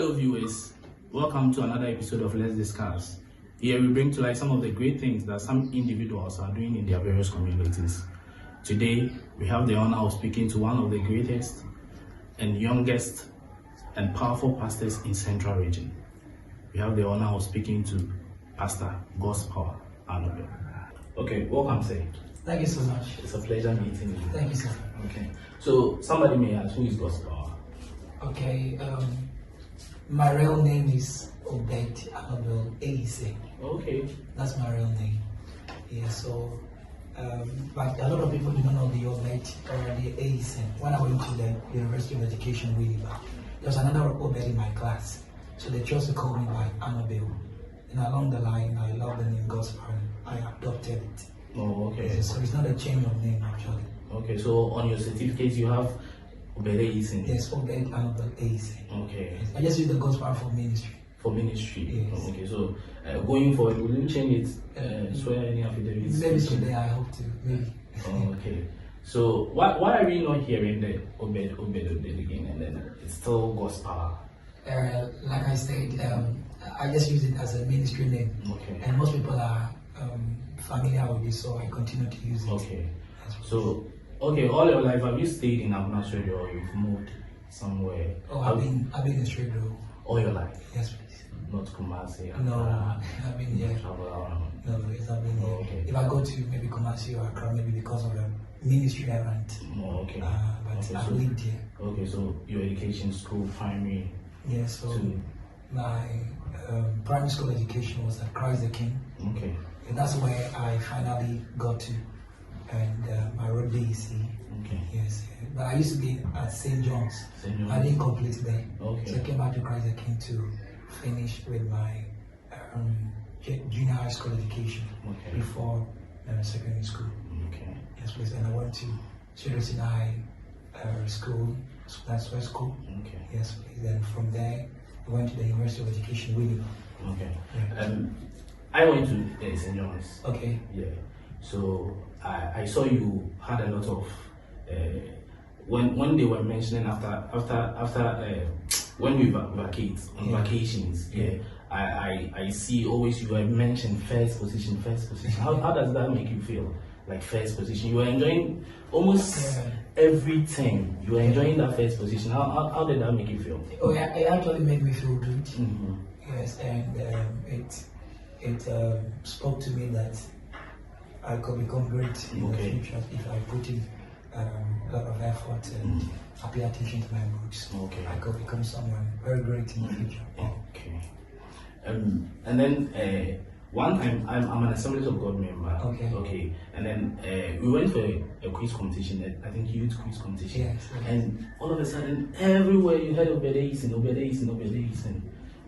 Hello viewers, welcome to another episode of Let's Discuss. Here we bring to light some of the great things that some individuals are doing in their various communities. Today, we have the honor of speaking to one of the greatest and youngest and powerful pastors in Central Region. We have the honor of speaking to Pastor Godspower. Okay, welcome, sir. Thank you so much. It's a pleasure meeting you. Thank you, sir. Okay, so somebody may ask, who is Godspower? Okay, my real name is Obed Annabel Aise. Okay. That's my real name. Yeah, so, but a lot of people do not know the Obed or the Aise. When I went to the University of Education, there was another Obed in my class. So they chose to call me by Annabel. And along the line, I love the name Godspower. I adopted it. Oh, okay. So it's not a change of name, actually. Okay, so on your certificate you have Obed Aise. Yes, Obed Annabel Aise. Okay. Yes. I just use the Godspower for ministry. For ministry. Yes. Okay, so going forward, will you change it? Swear any affidavits? Maybe today, I hope to. Maybe. Okay. So why are we not hearing the Obed again, and then it's still Godspower? Like I said, I just use it as a ministry name. Okay. And most people are familiar with it, so I continue to use it. Okay. So, okay, all your life, have you stayed in Abnasredo or you've moved somewhere? Oh, I've been in Stredo. All your life? Yes, please. Not Kumasi? No, I've been here. Travel around? No, yes, I've been here. Okay. If I go to maybe Kumasi or Accra, maybe because of the ministry I run. Oh, okay. But Okay, I've so, lived here. Okay, so your education, school, primary? Yes, so to, my primary school education was at Christ the King. okay. And that's where I finally got to. And I wrote BEC. Okay. Yes. But I used to be at St. John's. St. John's. I didn't complete there. Okay. So I came back to Christ the King to finish with my junior high school education before secondary school. Okay. Yes, please. And I went to Sirius High School, that's West School. Okay. Yes, please. And from there, I went to the University of Education, William. Okay. Yeah. I went to St. John's. Okay. Yeah. So I saw you had a lot of when they were mentioning after when we vacate on vacations. Yeah. I see always you have mentioned first position. How does that make you feel? Like first position, you are enjoying almost everything. You are enjoying that first position. How did that make you feel? Oh, yeah, it actually made me feel good. Mm-hmm. Yes, and it spoke to me that I could become great in the future if I put in a lot of effort and I pay attention to my roots. Okay. I could become someone very great in the future. Okay. And then one time I'm an Assemblies of God member. Okay. Okay. And then we went for a quiz competition. I think youth quiz competition. Yes. And all of a sudden, everywhere you heard Obed Aise.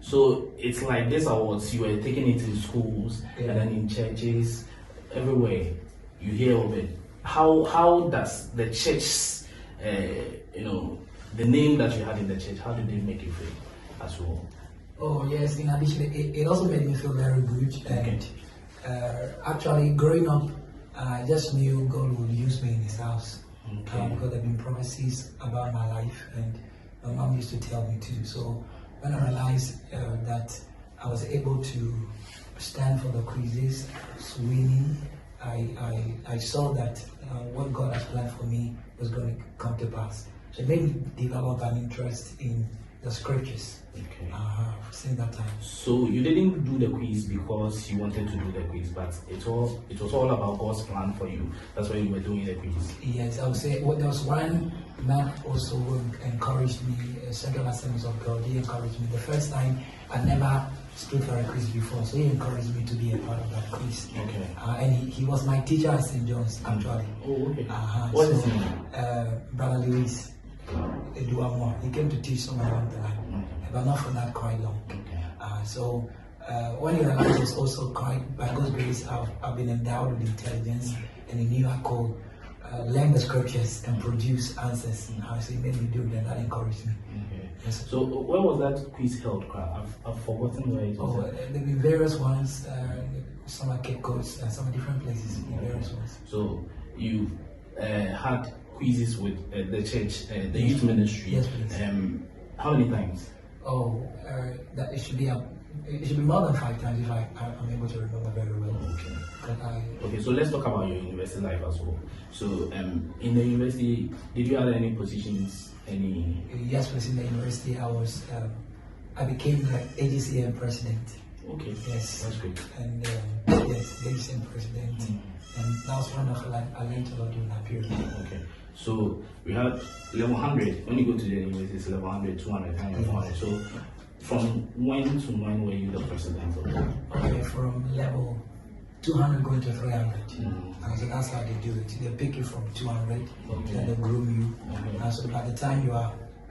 So it's like this awards, you were taking it in schools and then in churches, everywhere you hear Obed. How does the church, the name that you had in the church, how did it make you feel as well? Oh yes, in addition, it also made me feel very good. And actually, growing up, I just knew God would use me in His house. Okay. Because there have been prophecies about my life, and my mom used to tell me too. So when I realized that I was able to stand for the quizzes, winning, I saw that what God has planned for me was going to come to pass. So it made me develop an interest in the scriptures. Okay. Since that time. So you didn't do the quiz because you wanted to do the quiz, but it was all about God's plan for you. That's why you were doing the quiz. Yes, I would say there was one man also who encouraged me, Central Assemblies of God. He encouraged me. The first time I never stood for a quiz before, so he encouraged me to be a part of that quiz. Okay. And he was my teacher at St. John's actually. Oh, okay. What is his name? Brother Luis. He came to teach someone along the line, but not for that quite long. So when he realized was also quite, by God's grace, I've been endowed with intelligence, and he knew I could learn the scriptures and produce answers. So he made me do that. That encouraged me. Okay. Yes. So where was that quiz held? I've forgotten where it was. There have been various ones. Some at Cape Coast and some at different places. Various ones. So you had quizzes with the church, the youth ministry. Yes, please. How many times? That it should be more than 5 times if I'm able to remember very well. Okay. But Okay, so let's talk about your university life as well. So, in the university, did you have any positions? Yes, please, in the university, I became the AGCM president. Okay. Yes. That's great. And yes, the AGCM president. And that was wonderful. I learned a lot during that period. Okay. So we had level 100. When you go to the university, it's level 100, 200, 300, 400. So from when to when were you the president of that? Okay, from level 200 going to 300. So that's how they do it. They pick you from 200, then they groom you. So by the time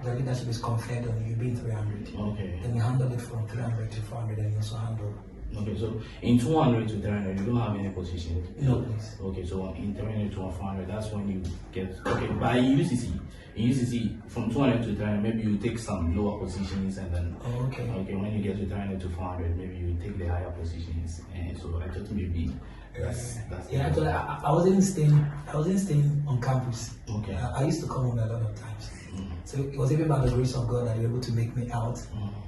the leadership is conferred on you, you've been 300. Okay. Then you handle it from 300 to 400, and you also handle. Okay, so in 200 to 300, you don't have any position? No, please. Okay, so in 300 to 400, that's when you get. Okay, but in UCC, from 200 to 300, maybe you take some lower positions, and then. Okay, when you get to 300 to 400, maybe you take the higher positions. And so I thought maybe that's. Yeah, actually, I wasn't staying on campus. Okay. I used to come home a lot of times. So it was even by the grace of God that they were able to make me out,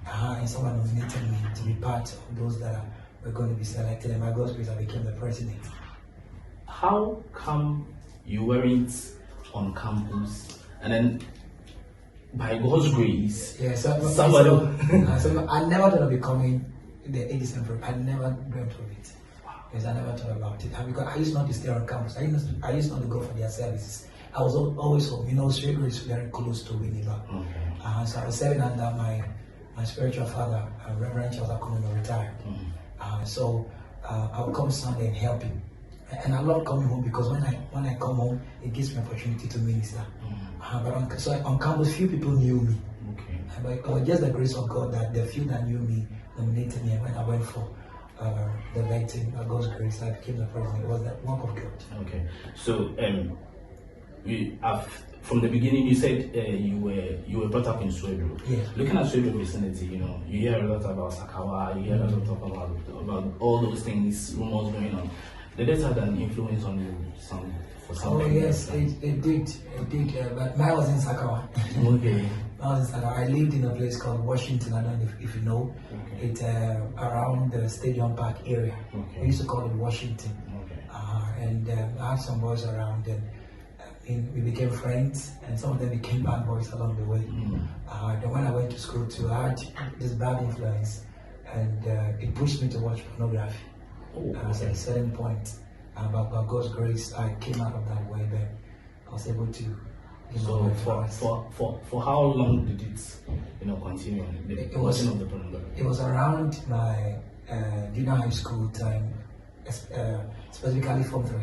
and someone nominated me to be part of those that were going to be selected. And by God's grace, I became the president. How come you weren't on campus, and then by God's grace, somebody? So I never thought of becoming the ADCM president. I never dreamt of it. Because I never thought about it. Because I used not to stay on campus. I used not to go for their services. I was always home. Srigo is very close to Winneba. Okay. So I was serving under my spiritual father, Reverend Charles Akuno, retired. So I would come Sunday and help him. And I love coming home because when I come home, it gives me opportunity to minister. But on campus, few people knew me. Okay. But it was just the grace of God that the few that knew me nominated me. And when I went for the vetting, by God's grace, I became the president. It was the work of God. Okay. So we have, from the beginning, you said you were brought up in Sweden. Yes. Looking at Sweden vicinity, you hear a lot about Sakawa, you hear a lot about all those things, rumors going on. Did it have an influence on you for some? Oh yes, it did. But mine was in Sakawa. Okay. I was in Sakawa. I lived in a place called Washington. I don't know if you know. Okay. It's around the Stadium Park area. Okay. We used to call it Washington. Okay. And I had some boys around, and we became friends, and some of them became bad boys along the way. Then when I went to school too, I had this bad influence, and it pushed me to watch pornography. At a certain point, but by God's grace, I came out of that way. But I was able to. So for how long did it continue? It was around my junior high school time, specifically Form 3.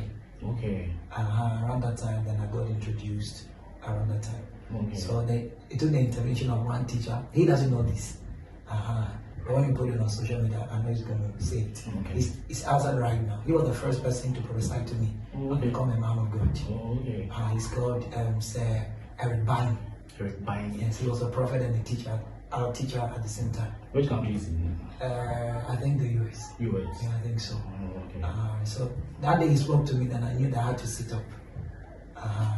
Okay. Around that time, then I got introduced. Around that time. Okay. So it took the intervention of one teacher. He doesn't know this. But when you put it on social media, I know he's going to say it. Okay. It's outside right now. He was the first person to prophesy to me and become a man of God. Okay. He's called Sir Eric Bynum. Eric Bynum. Yes, he was a prophet and a teacher, our teacher at the same time. Which country is he in? I think the US. US. Yeah, I think so. Oh, okay. So that day he spoke to me, then I knew that I had to sit up.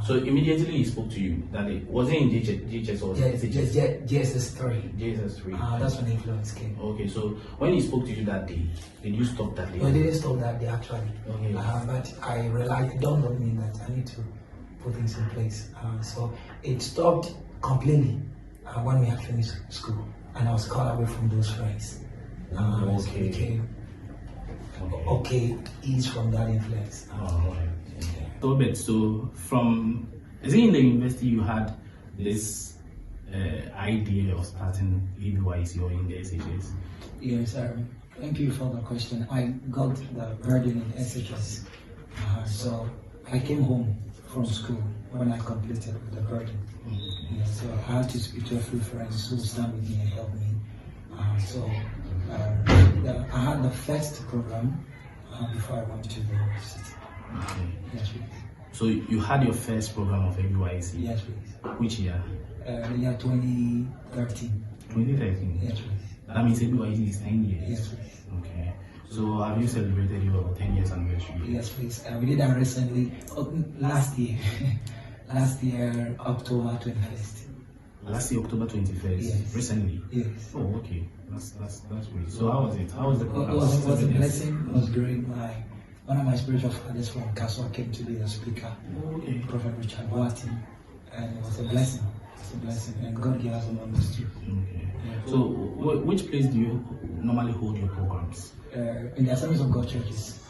So immediately he spoke to you that day. Was it in GHS or GSS 3? GSS 3. That's when the influence came. Okay, so when he spoke to you that day, did you stop that day? No, I didn't stop that day actually. Okay. But I realized it dawned on me that I need to put things in place. So it stopped completely when we had finished school, and I was called away from those friends. So it became okay, ease from that influence. So from, is it in the university you had this idea of starting EBYC or in the SHS? Yes, thank you for the question. I got the burden in SHS. So I came home from school when I completed the burden. Yes, so I had to speak to a few friends who stand with me and help me. I had the first program before I went to the university. Okay. Yes, please. So you had your first program of EBYC? Yes, please. Which year? The year 2013. 2013? Yes, please. That means EBYC is 10 years? Yes, please. Okay. So have you celebrated your 10 years anniversary? Yes, please. We did that recently, last year. Last year, October 21st. Last year, October 21st. Yes. Recently. Yes. Oh, okay. That's great. So how was it? How was the It program? was a blessing. It was great. One of my spiritual fathers from Castle came to be the speaker, Oh, okay. Prophet Richard Boati, and it was a blessing. It's a blessing, and God gave us a moment too. Okay. So, which place do you normally hold your programs? In the Assemblies of God churches.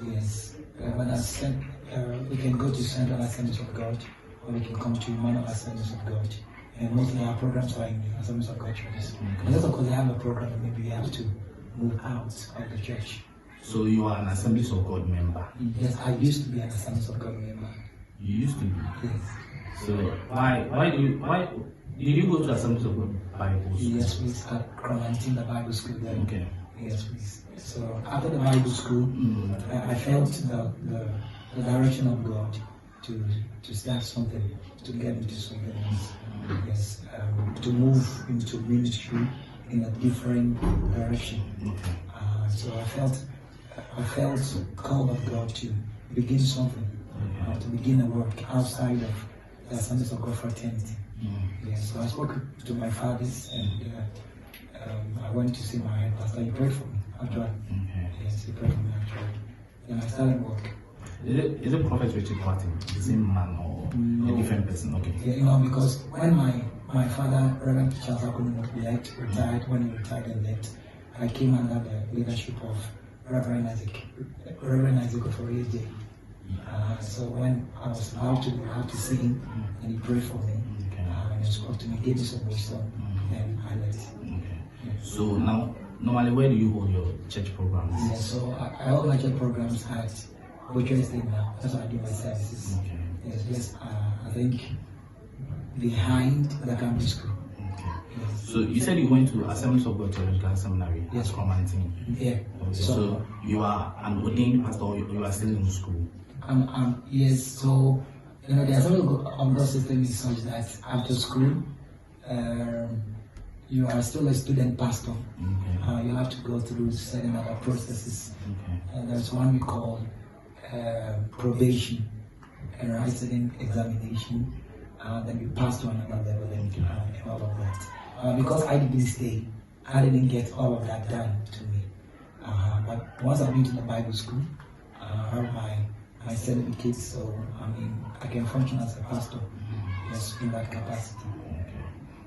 Yes. When I said we can go to Central Assemblies of God, or we can come to Minor Assemblies of God. And mostly our programs are in the Assemblies of God churches. Unless of course they have a program, maybe we have to move out of the church. So you are an Assemblies of God member? Yes, I used to be an Assemblies of God member. You used to be? Yes. So why did you go to Assemblies of God Bible school? Yes, please. At Cromantin, the Bible school there. Okay. Yes, please. So after the Bible school, I felt the direction of God to start something, to get into something else. Yes, to move into ministry in a different direction. So I felt called of God to begin something, to begin a work outside of the Assemblies of God fraternity. Yes, so I spoke to my fathers, and I went to see my head pastor. He prayed for me, actually. Yes, he prayed for me, actually. Then I started work. Is it Prophet Richard Boati, the same man or a different person? Okay. Yeah, because when my father, Reverend Charles Akunumo, retired, when he retired and left, I came under the leadership of Reverend Isaac for AJ. So when I was allowed to see him, and he prayed for me, and he spoke to me, gave me some wisdom, and I left. So now, normally, where do you hold your church programs? Yeah, so I hold my church programs at Butcher Estate now. That's why I do my services. Yes, I think behind the campus school. Yes. So you said you went to Assemblies of God Theological Seminary. Yes. Cromantin. Yeah. Okay. So you are an ordained pastor, or you are still in school? Yes. So the Assembly of God system is such that after school, you are still a student pastor. You have to go through certain other processes. And there's one we call probation, and write certain examination. Then you pass to another level and all of that. Because I didn't stay, I didn't get all of that done to me. But once I've been to the Bible school, I have my certificate, so I can function as a pastor. Yes, in that capacity.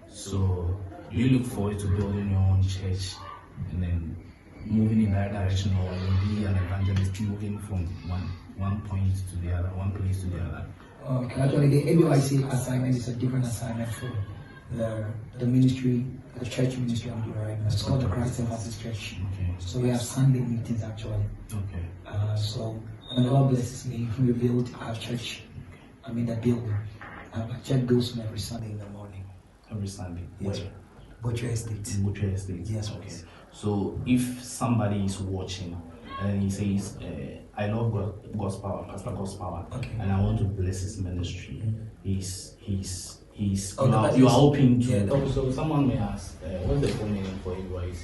So you look forward to building your own church and then moving in that direction, or you'll be an evangelist moving from one point to the other, one place to the other? Okay, actually the ABYC assignment is a different assignment for the ministry, the church ministry I'm doing right now. It's called the Christ Emphasis Church. So we have Sunday meetings actually. So when the Lord blesses me, we build our church. The building. Our church goes on every Sunday in the morning. Every Sunday? Yes. Butcher Estate. Butcher Estate. Yes. Okay. So if somebody is watching and he says, I love Godspower, Pastor Godspower, and I want to bless his ministry, you are open to. So someone may ask, what's the full meaning for ABYC?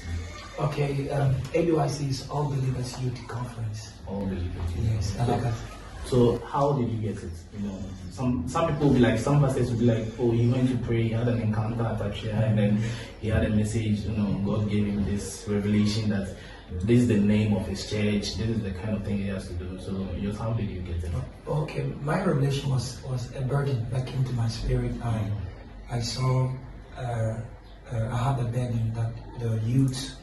Okay, ABYC is All Believers Youth Conference. All Believers. Yes, I like that. So how did you get it? Some people will be like, some pastors will be like, oh, he went to pray, he had an encounter at a chair, and then he had a message. God gave him this revelation that this is the name of his church, this is the kind of thing he has to do. So just how did you get it? Okay, my revelation was a burden that came to my spirit. I saw, I had a burden that the youth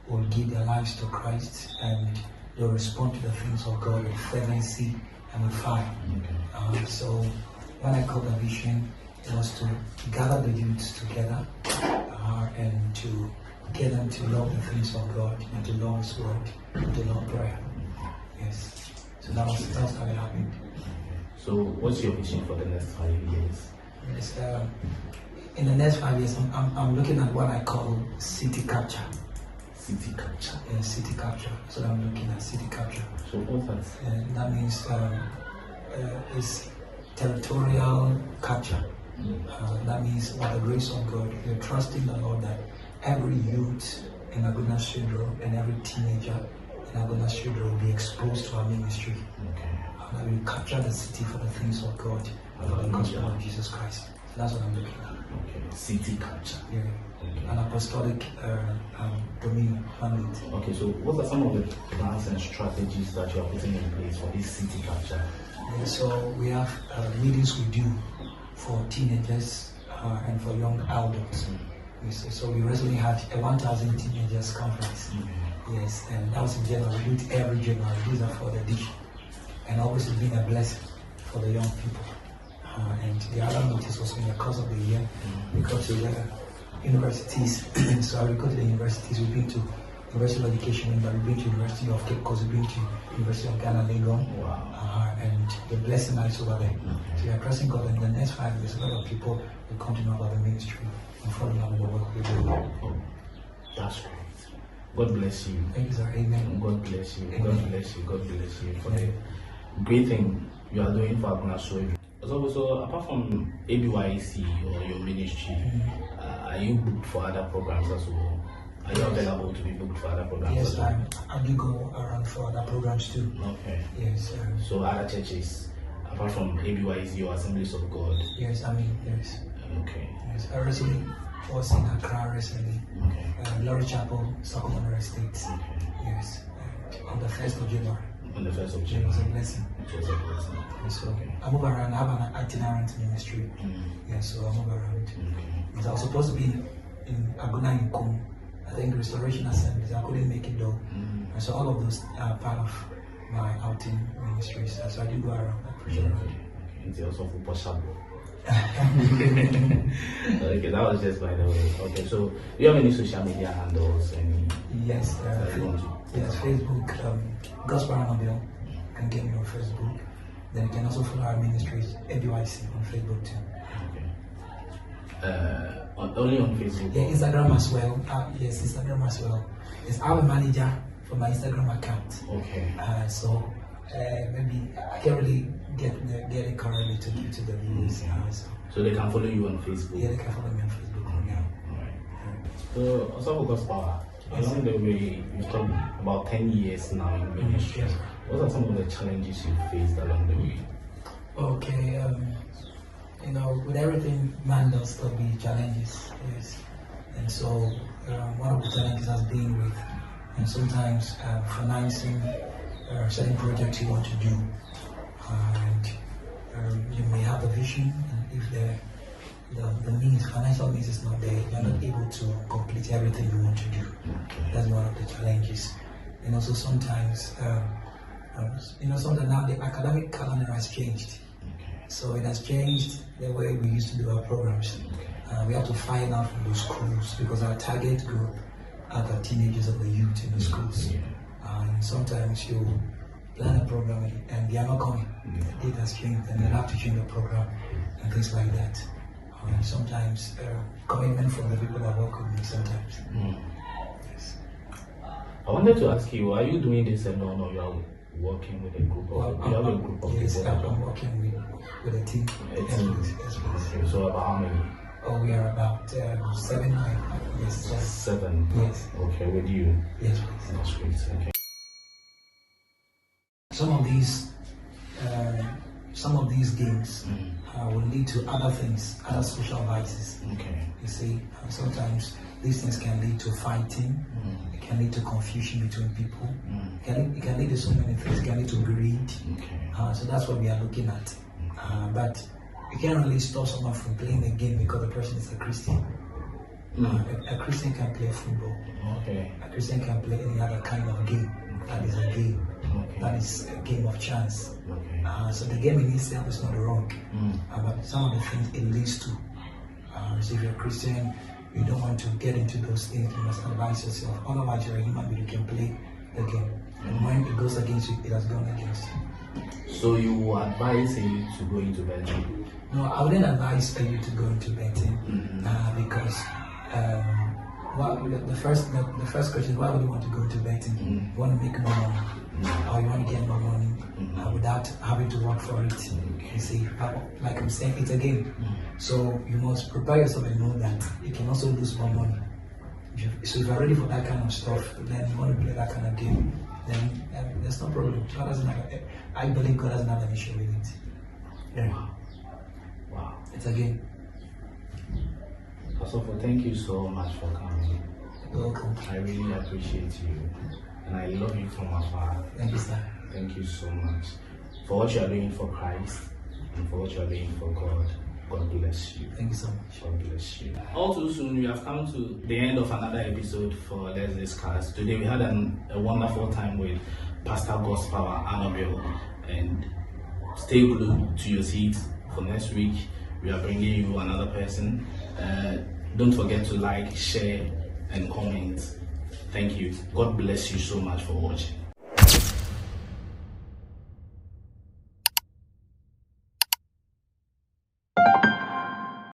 will give their lives to Christ and they'll respond to the things of God with fervency and with fire. So when I called the vision, it was to gather the youths together and to get them to love the things of God and to love His word and to love prayer. Yes. So that's how it happened. So what's your vision for the next 5 years? Yes, in the next 5 years, I'm looking at what I call city capture. City capture? Yes, city capture. So I'm looking at city capture. So what's that? That means it's territorial capture. That means by the grace of God, we're trusting the Lord that every youth in Aguna Shudro and every teenager in Aguna Shudro will be exposed to our ministry. That we capture the city for the things of God and for the gospel of Jesus Christ. That's what I'm looking at. Okay, city culture. Yeah. Okay. An apostolic dominion mandate. Okay, so what are some of the plans and strategies that you are putting in place for this city culture? Yeah, so we have meetings we do for teenagers and for young adults. So we recently had a 1,000 teenagers conference. Yes, and that was in January. We do it every January. These are for the edition. And always it's been a blessing for the young people. And the other notice was in the course of the year. We go to the universities. So we go to the universities. We've been to University of Education, but we've been to University of Cape Coast, we've been to University of Ghana, Legon. Wow. And the blessing that is over there. So we are trusting God that in the next 5 years, a lot of people will come to know about the ministry and fall in love with the work we do. Oh, that's great. God bless you. Thank you, sir. Amen. God bless you. Amen. God bless you. God bless you for the great thing you are doing for Aguna Soil. So apart from ABYC or your ministry, are you booked for other programs as well? Are you available to be booked for other programs? Yes, I do go around for other programs too. Okay. Yes. So other churches, apart from ABYC or Assemblies of God? Yes, yes. Okay. Yes, I recently was in Accra recently. Okay. Glory Chapel, Sokoto State. Okay. Yes, on the 1st of January. On the 1st of It January. was a blessing. It was a blessing. Yes, so Okay. I move around. I have an itinerant ministry. Yes, so I move around. Okay. Yes, I was supposed to be in Aguna in Kum. I think Restoration Assemblies. I couldn't make it though. And so all of those are part of my outing ministries. So I do go around. I preach around. Okay. It's also for possible. Okay, that was just by the way. Okay, so do you have any social media handles? Yes, that you want to? yes, Facebook, Godspower. You can get me on Facebook. Then you can also follow our ministries, ABYC, on Facebook too. Okay. Only on Facebook? Yeah, Instagram as well. Yes, Instagram as well. Yes, I'm a manager for my Instagram account. Okay. So maybe I can't really get it correctly to give to the viewers. So they can follow you on Facebook? Yeah, they can follow me on Facebook. Yeah. Alright. So also for Godspower, along the way, you've talked about 10 years now in ministry. Yes. What are some of the challenges you faced along the way? Okay, with everything, man, there'll still be challenges. Yes. And so one of the challenges has been with, and sometimes financing certain projects you want to do. And you may have a vision, and if the means, financial means is not there, you're not able to complete everything you want to do. That's one of the challenges. And also sometimes, sometimes now the academic calendar has changed. So it has changed the way we used to do our programs. We have to find out from those schools because our target group are the teenagers and the youth in the schools. And sometimes you plan a program and they are not coming. The date has changed and they have to change the program and things like that. And sometimes commitment from the people that work with me sometimes. Yes. I wanted to ask you, are you doing this alone or you are working with a group of you have a group of yes, people? I'm working with a team. A team. Yes, Okay, so about how many? Oh, we are about 7, 9. Yes, 7. Yes. Okay, with you. Yes, please. That's great. Okay. Some of these games will lead to other things, other social vices. Okay. You see, sometimes these things can lead to fighting. It can lead to confusion between people. It can lead to so many things. It can lead to greed. Okay. So that's what we are looking at. But you can't really stop someone from playing the game because the person is a Christian. A Christian can play football. Okay. A Christian can play any other kind of game. That is a game. Okay. That is a game of chance. Okay. So the game in itself is not wrong. But some of the things it leads to. So if you're a Christian, you don't want to get into those things. You must advise yourself. Otherwise, you're a human being. You can play the game. And when it goes against you, it has gone against you. So you advise you to go into betting? No, I wouldn't advise you to go into betting because the first question is why would you want to go into betting? You want to make more money, or you want to get more money without having to work for it. You see, like I'm saying, it's a game. So you must prepare yourself and know that you can also lose more money. So if you're ready for that kind of stuff, then you want to play that kind of game, then there's no problem. God doesn't have, I believe God doesn't have an issue with it. Yeah. Wow. It's a game. Pastor, thank you so much for coming. You're welcome. I really appreciate you, and I love you from afar. Thank you, sir. Thank you so much for what you are doing for Christ and for what you are doing for God. God bless you. Thank you so much. God bless you. All too soon, we have come to the end of another episode for Let's Discuss. Today we had a wonderful time with Ps.Godspower, Annabelle, and stay glued to your seats for next week. We are bringing you another person. Don't forget to like, share, and comment. Thank you. God bless you so much for watching.